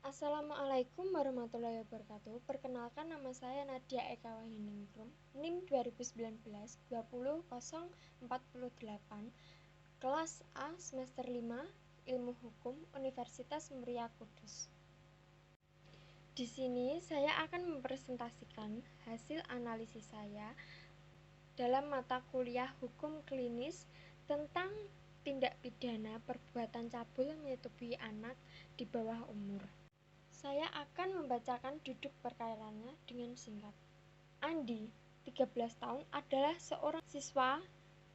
Assalamualaikum warahmatullahi wabarakatuh. Perkenalkan, nama saya Nadia Eka Wahyuningrum, NIM 2019 20048, kelas A semester 5, Ilmu Hukum, Universitas Muria Kudus. Di sini saya akan mempresentasikan hasil analisis saya dalam mata kuliah Hukum Klinis tentang tindak pidana perbuatan cabul menyetubuhi anak di bawah umur. Saya akan membacakan duduk perkaranya dengan singkat. Andi, 13 tahun, adalah seorang siswa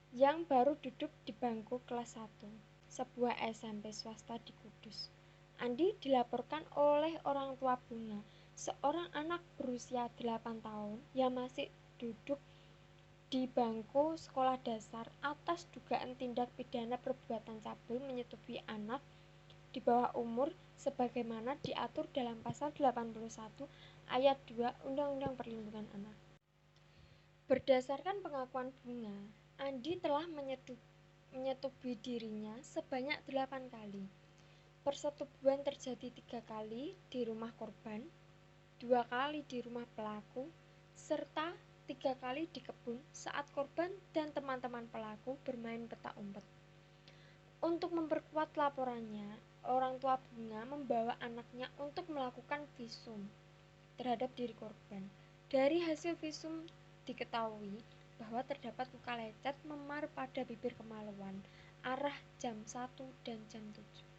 yang baru duduk di bangku kelas 1, sebuah SMP swasta di Kudus. Andi dilaporkan oleh orang tua Bunga, seorang anak berusia 8 tahun yang masih duduk di bangku sekolah dasar atas dugaan tindak pidana perbuatan cabul menyetubuhi anak di bawah umur sebagaimana diatur dalam pasal 81 ayat 2 Undang-Undang Perlindungan Anak. Berdasarkan pengakuan Bunga, Andi telah menyetubuhi dirinya sebanyak 8 kali. Persetubuhan terjadi 3 kali di rumah korban, 2 kali di rumah pelaku, serta 3 kali di kebun saat korban dan teman-teman pelaku bermain petak umpet. Untuk memperkuat laporannya, orang tua Bunga membawa anaknya untuk melakukan visum terhadap diri korban. Dari hasil visum diketahui bahwa terdapat luka lecet memar pada bibir kemaluan arah jam 1 dan jam 7.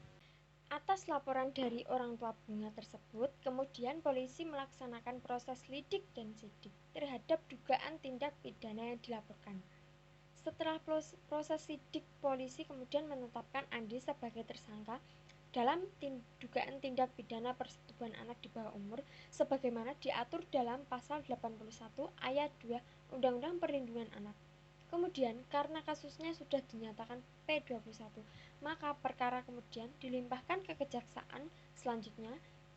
Atas laporan dari orang tua Bunga tersebut, kemudian polisi melaksanakan proses lidik dan sidik terhadap dugaan tindak pidana yang dilaporkan. Setelah proses sidik, polisi kemudian menetapkan Andi sebagai tersangka dalam dugaan tindak pidana persetubuhan anak di bawah umur sebagaimana diatur dalam pasal 81 ayat 2 Undang-Undang Perlindungan Anak. Kemudian, karena kasusnya sudah dinyatakan P21, maka perkara kemudian dilimpahkan ke kejaksaan, selanjutnya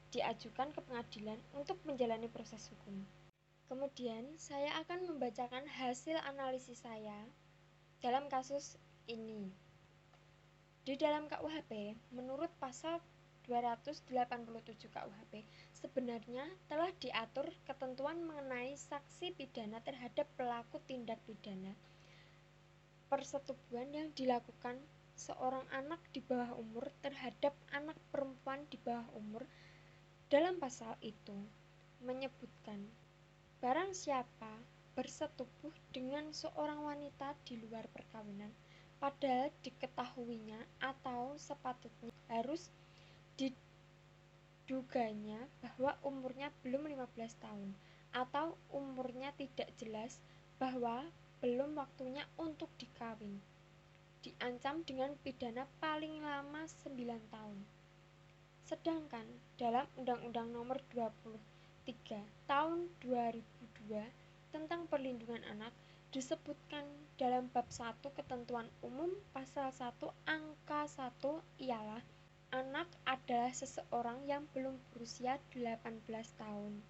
diajukan ke pengadilan untuk menjalani proses hukum. Kemudian, saya akan membacakan hasil analisis saya dalam kasus ini. Di dalam KUHP, menurut pasal 287 KUHP, sebenarnya telah diatur ketentuan mengenai saksi pidana terhadap pelaku tindak pidana persetubuhan yang dilakukan seorang anak di bawah umur terhadap anak perempuan di bawah umur. Dalam pasal itu menyebutkan barang siapa bersetubuh dengan seorang wanita di luar perkawinan padahal diketahuinya atau sepatutnya harus diduganya bahwa umurnya belum 15 tahun atau umurnya tidak jelas bahwa belum waktunya untuk dikawin, diancam dengan pidana paling lama 9 tahun. Sedangkan dalam Undang-Undang Nomor 23 Tahun 2002 tentang Perlindungan Anak disebutkan dalam bab 1 ketentuan umum pasal 1 angka 1 ialah anak adalah seseorang yang belum berusia 18 tahun,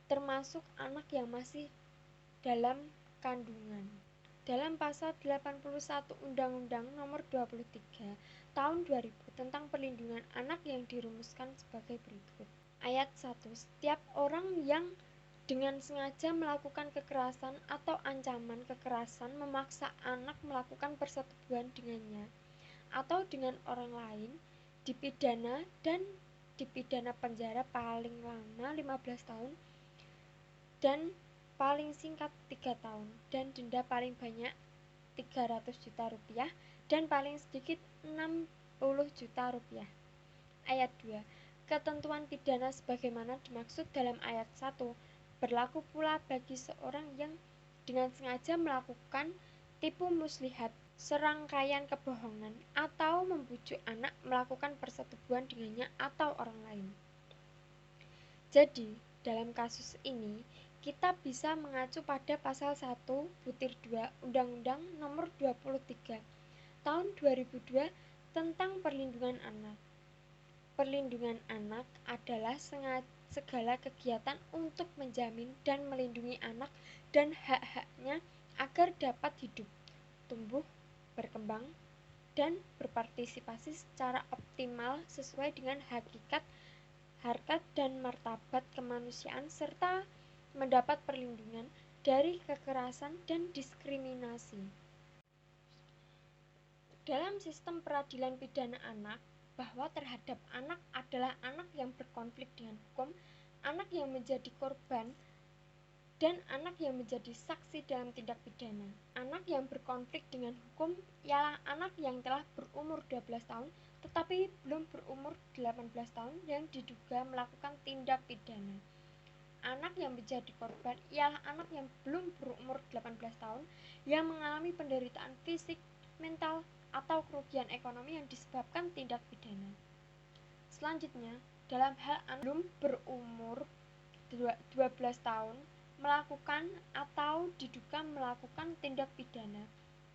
termasuk anak yang masih dalam kandungan. Dalam pasal 81 Undang-Undang Nomor 23 Tahun 2000 tentang Perlindungan Anak yang dirumuskan sebagai berikut. Ayat 1. Setiap orang yang dengan sengaja melakukan kekerasan atau ancaman kekerasan memaksa anak melakukan persetubuhan dengannya atau dengan orang lain dipidana dan dipidana penjara paling lama 15 tahun dan paling singkat 3 tahun dan denda paling banyak 300 juta rupiah dan paling sedikit 60 juta rupiah. Ayat 2. Ketentuan pidana sebagaimana dimaksud dalam ayat 1 berlaku pula bagi seorang yang dengan sengaja melakukan tipu muslihat, serangkaian kebohongan, atau membujuk anak melakukan persetubuhan dengannya atau orang lain. Jadi, dalam kasus ini, kita bisa mengacu pada pasal 1 butir 2 Undang-Undang Nomor 23 Tahun 2002 tentang Perlindungan Anak. Perlindungan anak adalah segala kegiatan untuk menjamin dan melindungi anak dan hak-haknya agar dapat hidup, tumbuh, berkembang, dan berpartisipasi secara optimal sesuai dengan hakikat harkat dan martabat kemanusiaan serta mendapat perlindungan dari kekerasan dan diskriminasi. Dalam sistem peradilan pidana anak, bahwa terhadap anak adalah anak yang berkonflik dengan hukum, anak yang menjadi korban, dan anak yang menjadi saksi dalam tindak pidana. Anak yang berkonflik dengan hukum ialah anak yang telah berumur 12 tahun tetapi belum berumur 18 tahun yang diduga melakukan tindak pidana. Anak yang menjadi korban ialah anak yang belum berumur 18 tahun yang mengalami penderitaan fisik, mental, atau kerugian ekonomi yang disebabkan tindak pidana. Selanjutnya, dalam hal anak belum berumur 12 tahun melakukan atau diduga melakukan tindak pidana,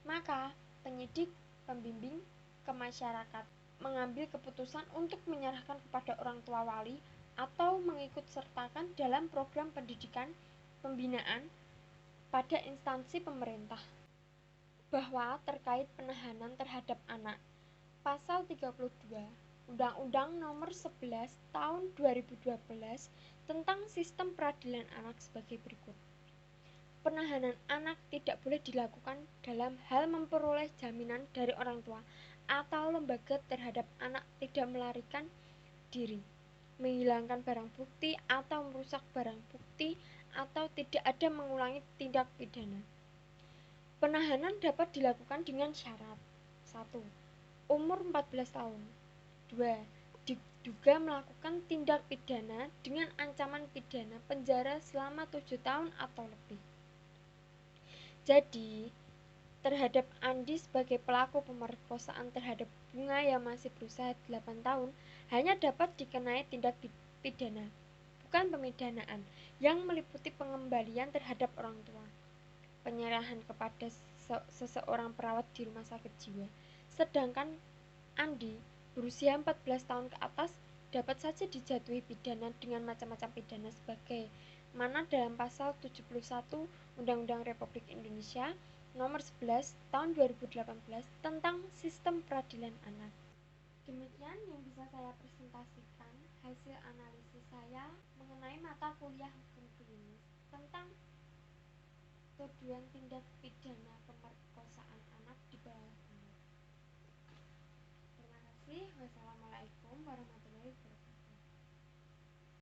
maka penyidik, pembimbing ke masyarakat mengambil keputusan untuk menyerahkan kepada orang tua wali atau mengikut sertakan dalam program pendidikan pembinaan pada instansi pemerintah. Bahwa terkait penahanan terhadap anak, Pasal 32 Undang-Undang Nomor 11 Tahun 2012 tentang Sistem Peradilan Anak sebagai berikut. Penahanan anak tidak boleh dilakukan dalam hal memperoleh jaminan dari orang tua atau lembaga terhadap anak tidak melarikan diri, menghilangkan barang bukti atau merusak barang bukti, atau tidak ada mengulangi tindak pidana. Penahanan dapat dilakukan dengan syarat: 1. Umur 14 tahun. 2. Diduga melakukan tindak pidana dengan ancaman pidana penjara selama 7 tahun atau lebih. Jadi, terhadap Andi sebagai pelaku pemerkosaan terhadap Bunga yang masih berusia 8 tahun hanya dapat dikenai tindak pidana, bukan pemidanaan, yang meliputi pengembalian terhadap orang tua, penyerahan kepada seseorang perawat di rumah sakit jiwa. Sedangkan Andi berusia 14 tahun ke atas dapat saja dijatuhi pidana dengan macam-macam pidana sebagai mana dalam pasal 71 Undang-Undang Republik Indonesia Nomor 11 Tahun 2018 tentang Sistem Peradilan Anak. Demikian yang bisa saya presentasikan hasil analisis saya mengenai mata kuliah hukum klinis tentang tuduhan tindak pidana pemerkosaan anak di bawah umur. Terima kasih. Wassalamualaikum warahmatullahi wabarakatuh.